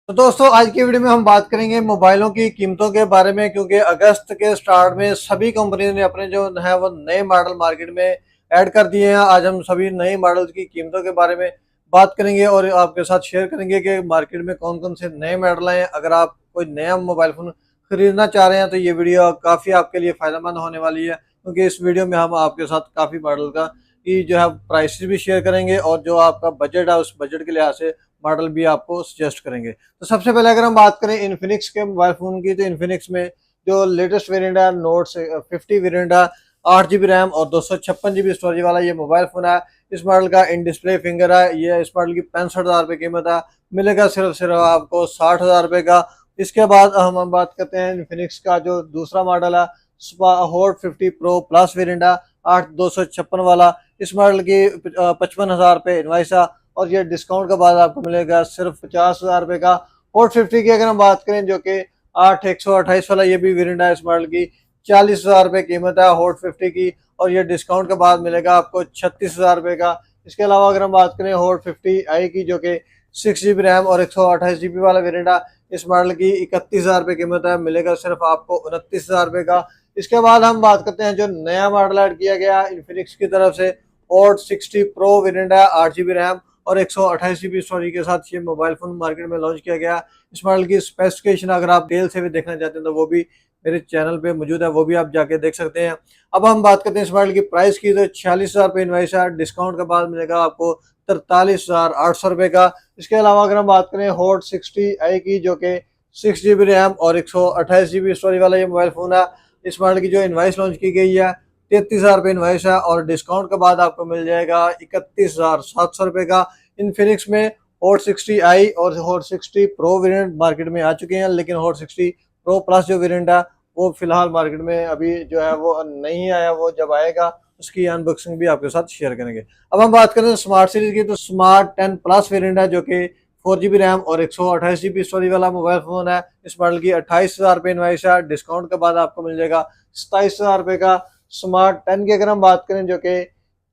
तो दोस्तों आज की वीडियो में हम बात करेंगे मोबाइलों की कीमतों के बारे में, क्योंकि अगस्त के स्टार्ट में सभी कंपनियों ने अपने जो है वो नए मॉडल मार्केट में ऐड कर दिए हैं। आज हम सभी नए मॉडल्स की कीमतों के बारे में बात करेंगे और आपके साथ शेयर करेंगे कि मार्केट में कौन कौन से नए मॉडल हैं। अगर आप कोई नया मोबाइल फ़ोन खरीदना चाह रहे हैं तो ये वीडियो काफ़ी आपके लिए फ़ायदेमंद होने वाली है, क्योंकि इस वीडियो में हम आपके साथ काफ़ी मॉडल का की जो है प्राइसेस भी शेयर करेंगे और जो आपका बजट है उस बजट के लिहाज से मॉडल भी आपको सजेस्ट करेंगे। तो सबसे पहले अगर हम बात करें इन्फिनिक्स के मोबाइल फ़ोन की, तो इन्फिनिक्स में जो लेटेस्ट वेरिएंट है नोट 50 वेरिएंट है, 8 GB रैम और 256 GB स्टोरेज वाला ये मोबाइल फ़ोन है। इस मॉडल का इन डिस्प्ले फिंगर है। ये इस मॉडल की 65,000 रुपये कीमत है। मिलेगा सिर्फ आपको 60,000 रुपये का। इसके बाद हम बात करते हैं इन्फिनिक्स का जो दूसरा मॉडल है हॉट 50 प्रो प्लस वेरिएंट है, 8256 वाला। इस मॉडल की 55,000 रुपये इनवाइस है और ये डिस्काउंट के बाद आपको मिलेगा सिर्फ 50,000 रुपये का। हॉट 50 की अगर हम बात करें जो कि 8128 वाला ये भी वेरिएंट है, इस मॉडल की 40,000 रुपये कीमत है हॉट 50 की और ये डिस्काउंट के बाद मिलेगा आपको 36,000 रुपये का। इसके अलावा अगर हम बात करें हॉट 50i की जो कि 6 GB रैम और 128 GB वाला वेरिएंट है, इस मॉडल की 31,000 रुपये कीमत है, मिलेगा सिर्फ आपको 29,000 रुपये का। इसके बाद हम बात करते हैं जो नया मॉडल ऐड किया गया इन्फिनिक्स की तरफ से, हॉट 60 प्रो वेरिएंट है, 8 GB रैम और 128 GB स्टोरेज के साथ ये मोबाइल फोन मार्केट में लॉन्च किया गया। इस मॉडल की स्पेसिफिकेशन अगर आप डिटेल से भी देखना चाहते हैं तो वो भी मेरे चैनल पे मौजूद है, वो भी आप जाके देख सकते हैं। अब हम बात करते हैं इस मॉडल की प्राइस की, तो 46,000 रुपये इनवाइस है, डिस्काउंट के बाद मिलेगा आपको 43,800 रुपये का। इसके अलावा अगर हम बात करें हॉट 60i की जो कि 6 GB रैम और 128 GB स्टोरेज वाला ये मोबाइल फोन है, इस मॉडल की जो इनवाइस लॉन्च की गई है 33,000 रुपये इनवाइस है और डिस्काउंट के बाद आपको मिल जाएगा 31,700 रुपये का। इन्फिनिक्स में हॉट 60i और हॉट 60 प्रो वेरिएंट मार्केट में आ चुके हैं, लेकिन हॉट 60 प्रो प्लस जो वेरिएंट है वो फिलहाल मार्केट में अभी जो है वो नहीं आया। वो जब आएगा उसकी अनबॉक्सिंग भी आपके साथ शेयर करेंगे। अब हम बात करें स्मार्ट सीरीज की, तो स्मार्ट 10 प्लस वेरिएंट है जो कि 4 GB रैम और 128 GB स्टोरेज वाला मोबाइल फोन है। इस मॉडल की 28,000 रुपये इनवाइस है, डिस्काउंट के बाद आपको मिल जाएगा 27,000 रुपये का। स्मार्ट 10 की अगर हम बात करें जो कि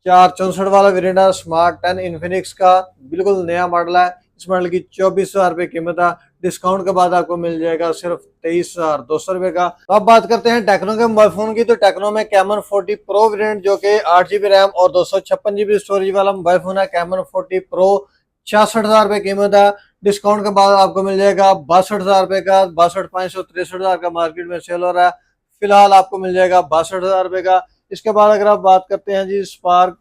464 वाला वेरिएंट है, स्मार्ट 10 इन्फिनिक्स का बिल्कुल नया मॉडल है। इस मॉडल की 24,000 रुपये कीमत है, डिस्काउंट के बाद आपको मिल जाएगा सिर्फ 23,200 रुपये का। तो अब बात करते हैं टेक्नो के मोबाइल फोन की, तो टेक्नो में कैमन 40 प्रो वेरिएंट जो कि 8 GB रैम और 256 GB स्टोरेज वाला मोबाइल फोन है। कैमन 40 प्रो 66,000 रुपये कीमत है, डिस्काउंट के बाद आपको मिल जाएगा 62,000 रुपये का। 62,563 का मार्केट में सेल हो रहा है, फिलहाल आपको मिल जाएगा 62,000 रुपये का। इसके बाद अगर आप बात करते हैं जी स्पार्क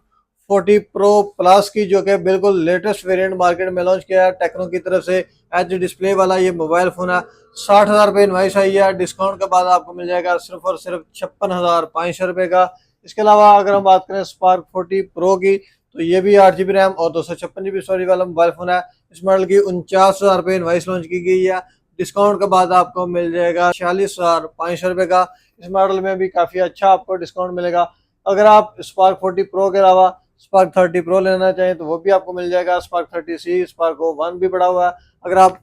40 प्रो प्लस की, जो कि बिल्कुल लेटेस्ट वेरिएंट मार्केट में लॉन्च किया है टेक्नो की तरफ से, एच डिस्प्ले वाला ये मोबाइल फोन है। 60,000 रुपये इनवाइस आई है, डिस्काउंट के बाद आपको मिल जाएगा सिर्फ और सिर्फ 56,500 रुपये का। इसके अलावा अगर हम बात करें स्पार्क 40 प्रो की, तो ये भी 8 GB रैम और 256 GB स्टोरेज वाला मोबाइल फोन है। इस मॉडल की 49,000 रुपये इनवाइस लॉन्च की गई है, डिस्काउंट के बाद आपको मिल जाएगा 46,500 रुपये का। इस मॉडल में भी काफ़ी अच्छा आपको डिस्काउंट मिलेगा। अगर आप स्पार्क 40 प्रो के अलावा स्पार्क 30 प्रो लेना चाहें तो वो भी आपको मिल जाएगा। स्पार्क 30C, स्पार्क गो 1 भी पड़ा हुआ है। अगर आप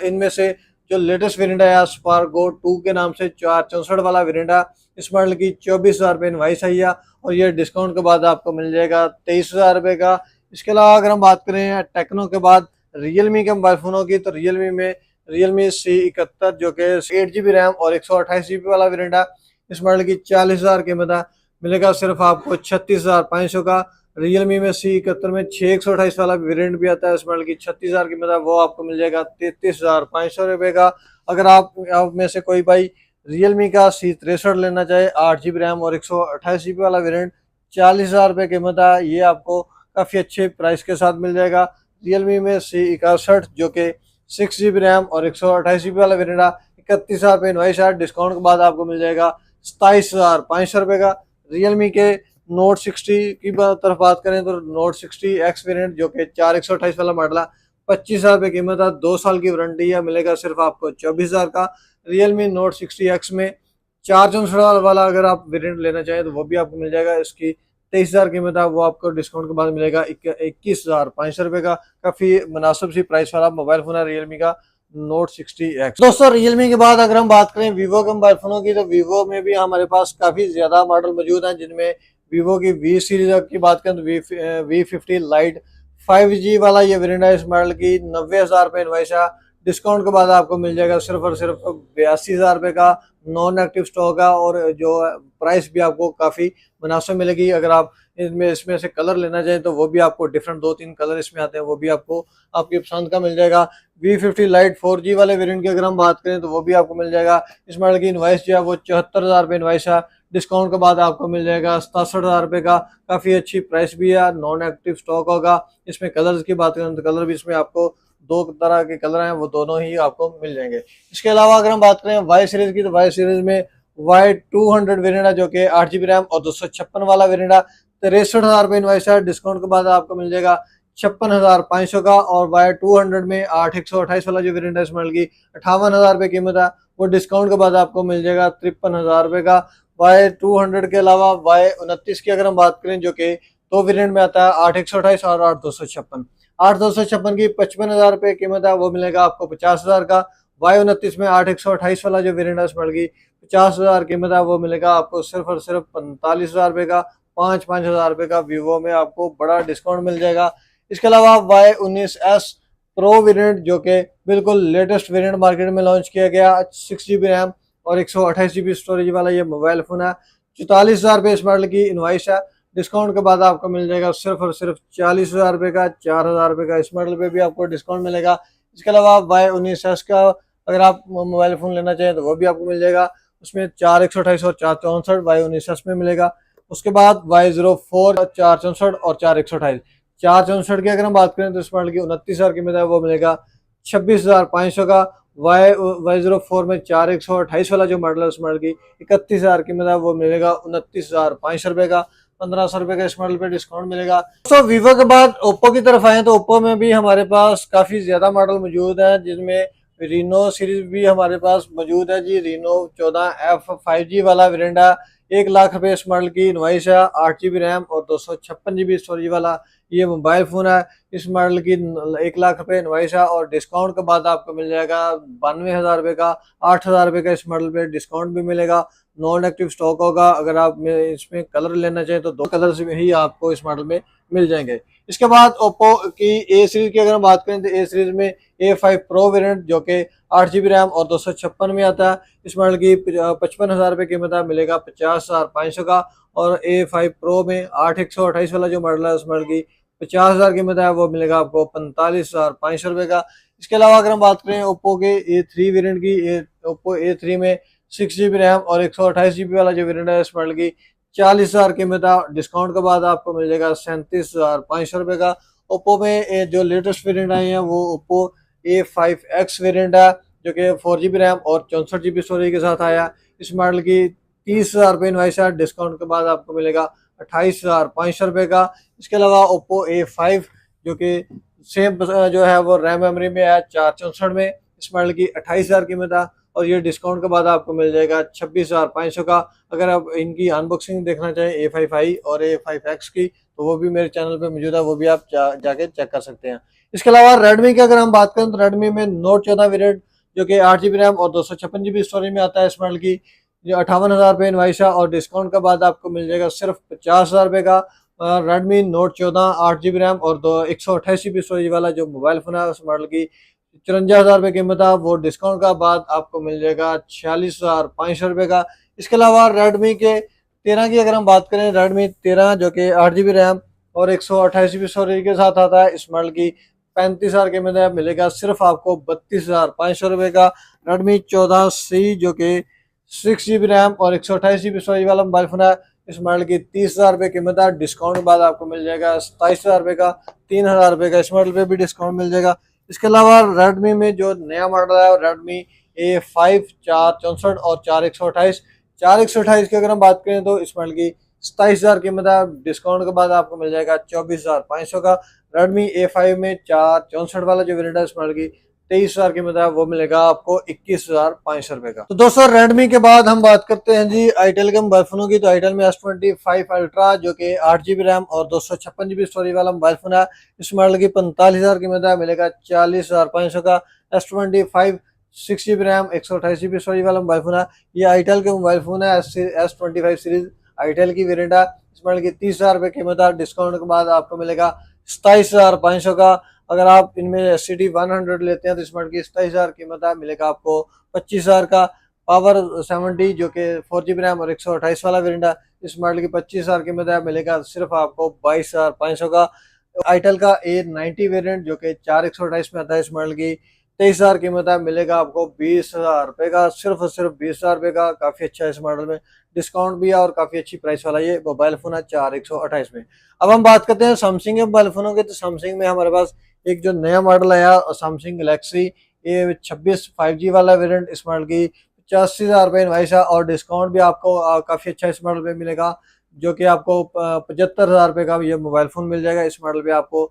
इनमें से जो लेटेस्ट वेरिएंट है स्पार्क गो 2 के नाम से 464 वाला वेरिएंट है, इस मॉडल की 24,000 रुपये इनवाइस आई है और ये डिस्काउंट के बाद आपको मिल जाएगा 23,000 रुपये का। इसके अलावा अगर हम बात करें टेक्नो के बाद रियलमी के मोबाइल फोनों की, तो रियलमी में रियलमी C71 जो कि 8 GB रैम और 128 GB वाला वेरिएंट है, इस मॉडल की 40,000 कीमत है, मिलेगा सिर्फ आपको 36,500 का। रियलमी में C71 में 6 वाला वेरिएंट भी आता है, इस मॉडल की 36,000 कीमत है, वो आपको मिल जाएगा 33,500 रुपये का। अगर आप में से कोई भाई रियलमी का C63 लेना चाहे 8 GB रैम और 128 GB वाला वेरिएंट, 40,000 रुपये कीमत है, ये आपको काफ़ी अच्छे प्राइस के साथ मिल जाएगा। रियलमी में C61 जो कि 6 GB रैम और 128 GB वाला वेरिएंट है, 31,000 रुपये इनवाइस है, डिस्काउंट के बाद आपको मिल जाएगा 27,500 रुपये का। रियलमी के नोट 60 की तरफ बात करें तो नोट 60X वेरिएंट जो कि 4128 वाला मॉडल है, 25,000 रुपये कीमत है, 2 साल की वारंटी है, मिलेगा सिर्फ आपको 24,000 का। रियलमी नोट 60X में 464 वाला अगर आप वेरिएंट लेना चाहें तो वो भी आपको मिल जाएगा। इसकी 23,000 कीमत है, वो आपको डिस्काउंट के बाद मिलेगा 21,500 रुपये का। काफ़ी मुनासिब सी प्राइस वाला मोबाइल फोन है रियलमी का नोट 60X। दोस्तों रियलमी के बाद अगर हम बात करें वीवो के मोबाइल फोनों की, तो वीवो में भी हमारे पास काफ़ी ज़्यादा मॉडल मौजूद हैं, जिनमें वीवो की वी सीरीज की बात करें तो V50 लाइट 5G वाला ये वेरिएंट है, इस मॉडल की 90,000 रुपये इनवाइस है, डिस्काउंट के बाद आपको मिल जाएगा सिर्फ और सिर्फ 82,000 रुपये का नॉन एक्टिव स्टॉक है। और जो प्राइस भी आपको काफ़ी मुनासिब मिलेगी। अगर आप इसमें से कलर लेना चाहें तो वो भी आपको डिफरेंट 2-3 कलर इसमें आते हैं, वो भी आपको आपकी पसंद का मिल जाएगा। V50 लाइट 4G वाले वेरिएंट की अगर हम बात करें तो वो भी आपको मिल जाएगा। इस मॉडल की इनवाइस जो है वो 74,000 रुपये इनवाइस है। डिस्काउंट के बाद आपको मिल जाएगा 67,000 रुपये का। काफ़ी अच्छी प्राइस भी है, नॉन एक्टिव स्टॉक होगा। इसमें कलर्स की बात करें तो कलर भी इसमें आपको 2 तरह के कलर हैं, वो दोनों ही आपको मिल जाएंगे। इसके अलावा अगर हम बात करें वाई सीरीज की तो वाई सीरीज में Y200 वेरिएंट है, जो कि 8 GB रैम और 256 वाला वेरिएंट है। 63,000 रुपये इनवाइस है। डिस्काउंट के बाद आपको मिल जाएगा 56,500 का। और Y200 में 8/128 वाला जो वेरिएंट है इस मॉडल की 58,000 रुपये कीमत है, वो डिस्काउंट के बाद आपको मिल जाएगा 53,000 रुपये का। Y200 के अलावा Y29 की अगर हम बात करें, जो कि 2 वेरिएंट में आता है, 8/128 और 8/256। 8/256 की 55,000 रुपये कीमत है, वो मिलेगा आपको 50,000 का। Y29 में 8/128 वाला जो वेरिएंट है इस मॉडल की 50,000 कीमत है, वो मिलेगा आपको सिर्फ और सिर्फ 45,000 रुपये का। 5,000 रुपये का वीवो में आपको बड़ा डिस्काउंट मिल जाएगा। इसके अलावा Y19S प्रो वेरिएंट, जो कि बिल्कुल लेटेस्ट वेरिएंट मार्केट में लॉन्च किया गया, 6 GB रैम और 128 GB स्टोरेज वाला ये मोबाइल फोन है। 44,000 रुपये इस मॉडल की इनवाइस है। डिस्काउंट के बाद आपको मिल जाएगा सिर्फ और सिर्फ 40,000 रुपये का। 4,000 रुपये का इस मॉडल पे भी आपको डिस्काउंट मिलेगा। इसके अलावा Y19S का अगर आप मोबाइल फ़ोन लेना चाहें तो वो भी आपको मिल जाएगा। उसमें 4/128 और 4/64 Y19S में मिलेगा। उसके बाद Y04 4/64 और 4/128। 4/64 की अगर हम बात करें तो इस मॉडल की 29,000 कीमत है, वो मिलेगा 26,500 का। Y04 में 4/128 वाला जो मॉडल है उस मॉडल की 31,000 कीमत है, वो मिलेगा 29,500 रुपये का। 1,500 रुपये का इस मॉडल पे डिस्काउंट मिलेगा। तो वीवो के बाद ओप्पो की तरफ आए तो ओप्पो में भी हमारे पास काफ़ी ज़्यादा मॉडल मौजूद है, जिसमें रीनो सीरीज भी हमारे पास मौजूद है जी। रीनो 14F 5G वाला वेरिएंट है। 1,00,000 रुपये इस मॉडल की इनवाइस है। 8 GB रैम और 256 GB स्टोरेज वाला ये मोबाइल फ़ोन है। इस मॉडल की 1,00,000 रुपये इनवाइस है और डिस्काउंट के बाद आपको मिल जाएगा 92,000 रुपये का। 8,000 रुपये का इस मॉडल पे डिस्काउंट भी मिलेगा। नॉन एक्टिव स्टॉक होगा। अगर आप इसमें कलर लेना चाहें तो 2 कलर्स ही आपको इस मॉडल में मिल जाएंगे। इसके बाद ओप्पो की ए सीरीज की अगर हम बात करें तो ए सीरीज में A5 प्रो वेरिएंट, जो कि 8 GB रैम और 256 में आता है, इस मॉडल की 55,000 रुपये कीमत है, मिलेगा 50,500 का। और A5 प्रो में 8/128 वाला जो मॉडल है उस मॉडल की 50,000 कीमत है, वो मिलेगा आपको 45,500 रुपये का। इसके अलावा अगर हम बात करें ओप्पो के A3 वेरिएंट की, ओप्पो A3 में 6 GB रैम और 128 GB वाला जो वेरिएंट है इस मॉडल की 40,000 कीमत है। डिस्काउंट के बाद आपको मिल जाएगा 37,500 रुपये का। ओप्पो में जो लेटेस्ट वेरिएंट आए हैं वो ओप्पो A5X वेरिएंट है, जो कि 4 GB रैम और 64 GB स्टोरेज के साथ आया। इस मॉडल की 30,000 रुपये इनवाइस है। डिस्काउंट के बाद आपको मिलेगा 28,500 रुपये का। इसके अलावा ओप्पो A5, जो कि सेम जो है वो रैम मेमोरी में है 464 में, इस मॉडल की 28,000 कीमत है और ये डिस्काउंट के बाद आपको मिल जाएगा 26,500 का। अगर आप इनकी अनबॉक्सिंग देखना चाहें A5i और A5X की, तो वो भी मेरे चैनल पे मौजूद है, वो भी आप जाके चेक कर सकते हैं। इसके अलावा रेडमी की अगर हम बात करें तो रेडमी में नोट 14 वेरिएंट, जो कि 8 GB रैम और 256 GB स्टोरेज में आता है, इस मॉडल की जो 58,000 रुपये इनवाइस है और डिस्काउंट के बाद आपको मिल जाएगा सिर्फ 50,000 रुपये का। रेडमी नोट 14 8 GB रैम और 128 GB स्टोरेज वाला जो मोबाइल फ़ोन है उस मॉडल की 54,000 रुपये कीमत है, वो डिस्काउंट का बाद आपको मिल जाएगा 46,500 रुपये का। इसके अलावा रेडमी के 13 की अगर हम बात करें, रेडमी 13 जो कि 8 GB रैम और 128 GB स्टोरेज के साथ आता है, इस मॉडल की 35,000 कीमत है, मिलेगा सिर्फ आपको 32,500 रुपये का। रेडमी 14C जो कि 6 GB रैम और 128 GB स्टोरेज वाला मोबाइल फ़ोन है, इस मॉडल की 30,000 रुपये कीमत है। डिस्काउंट के बाद आपको मिल जाएगा 27,000 रुपये का। 3,000 रुपये का इस मॉडल पे भी डिस्काउंट मिल जाएगा। इसके अलावा रेडमी में जो नया मॉडल है रेडमी A5 464 और 4128। 4128 की अगर हम बात करें तो इस मॉडल की 27,000 कीमत है। डिस्काउंट के बाद आपको मिल जाएगा 24,500 का। रेडमी A5 में 464 वाला जो वेरिएंट है इस मॉडल की 23,000 कीमत है, वो मिलेगा आपको 21,500 रुपये का। तो दोस्तों रेडमी के बाद हम बात करते हैं जी आईटेल के मोबाइल फोनों की। तो आईटेल में S25 अल्ट्रा जो कि 8 GB रैम और 256 GB स्टोरेज वाला मोबाइल फोन है, इस मॉडल की 45,000 कीमत है, मिलेगा 40,500 का। S25 6 GB RAM 128 GB storage वाला मोबाइल फोन है, ये आईटेल के मोबाइल फोन है। S25 सीरीज आईटेल की वेरिएंट है, इस मॉडल की 30,000 रुपये कीमत है। डिस्काउंट के बाद आपको मिलेगा 27,500 का। अगर आप इनमें SCD 100 लेते हैं तो इस मॉडल की 27,000 कीमत है, मिलेगा आपको 25,000 का। पावर 70 जो कि 4GB रैम और 128 वाला वेरिएंट है, इस मॉडल की 25,000 कीमत है, मिलेगा सिर्फ आपको 22,500 का। आईटेल का A90 वेरिएंट जो कि 4128 में आता है, इस मॉडल की 23,000 कीमत है, मिलेगा आपको 20,000 रुपये का, सिर्फ और सिर्फ 20,000 रुपये का। काफ़ी अच्छा है, इस मॉडल में डिस्काउंट भी है और काफ़ी अच्छी प्राइस वाला ये मोबाइल फ़ोन है 4128 में। अब हम बात करते हैं सैमसंग के मोबाइल फ़ोनों की, तो सैमसंग में हमारे पास एक जो नया मॉडल आया सैमसंग गैलेक्सी A26 5G वाला वेरिएंट, इस मॉडल की 85,000 रुपये इनवाइस है और डिस्काउंट भी आपको काफ़ी अच्छा इस मॉडल पे मिलेगा, जो कि आपको 75,000 रुपये का ये मोबाइल फ़ोन मिल जाएगा। इस मॉडल पे आपको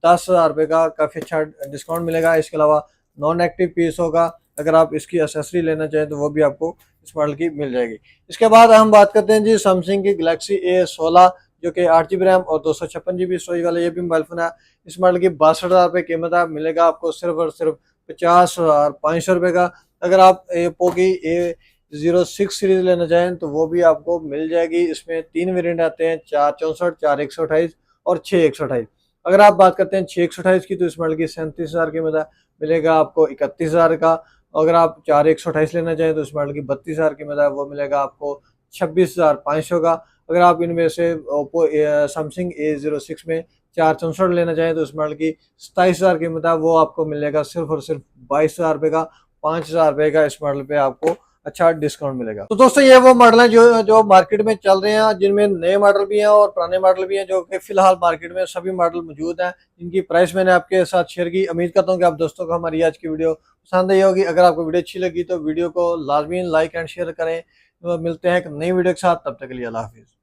10,000 रुपये का काफ़ी अच्छा डिस्काउंट मिलेगा। इसके अलावा नॉन एक्टिव पीस होगा, अगर आप इसकी एसेसरी लेना चाहें तो वो भी आपको इस मॉडल की मिल जाएगी। इसके बाद हम बात करते हैं जी सैमसंग की गैलेक्सी A16 जो कि 8GB रैम और 256GB स्टोरेज वाला ये भी मोबाइल फ़ोन है। इस मॉडल की 62,000 रुपये कीमत है, मिलेगा आपको सिर्फ और सिर्फ 50,500 रुपये का। अगर आप ओप्पो की A06 सीरीज लेना चाहें तो वो भी आपको मिल जाएगी। इसमें 3 वेरिएंट आते हैं, 464, 4128 और 6128। अगर आप बात करते हैं 6128 की, तो इस मॉडल की 37,000 कीमत है, मिलेगा आपको 31,000 का। अगर आप 4128 लेना चाहें तो इस मॉडल की 32,000 कीमत है, वो मिलेगा आपको 26,500 का। अगर आप इनमें से ओप्पो सैमसंग A06 में 464 लेना चाहें तो इस मॉडल की 27,000 कीमत है, वो आपको मिलेगा सिर्फ और सिर्फ 22,000 रुपये का। 5,000 रुपये का इस मॉडल पे आपको अच्छा डिस्काउंट मिलेगा। तो दोस्तों ये वो मॉडल है जो जो मार्केट में चल रहे हैं, जिनमें नए मॉडल भी हैं और पुराने मॉडल भी हैं, जो कि फिलहाल मार्केट में सभी मॉडल मौजूद हैं, जिनकी प्राइस मैंने आपके साथ शेयर की। उम्मीद करता हूँ कि आप दोस्तों को हमारी आज की वीडियो पसंद आई होगी। अगर आपको वीडियो अच्छी लगी तो वीडियो को लाजमी लाइक एंड शेयर करें। तो मिलते हैं एक नई वीडियो के साथ, तब तक के लिए अल्लाह हाफिज़।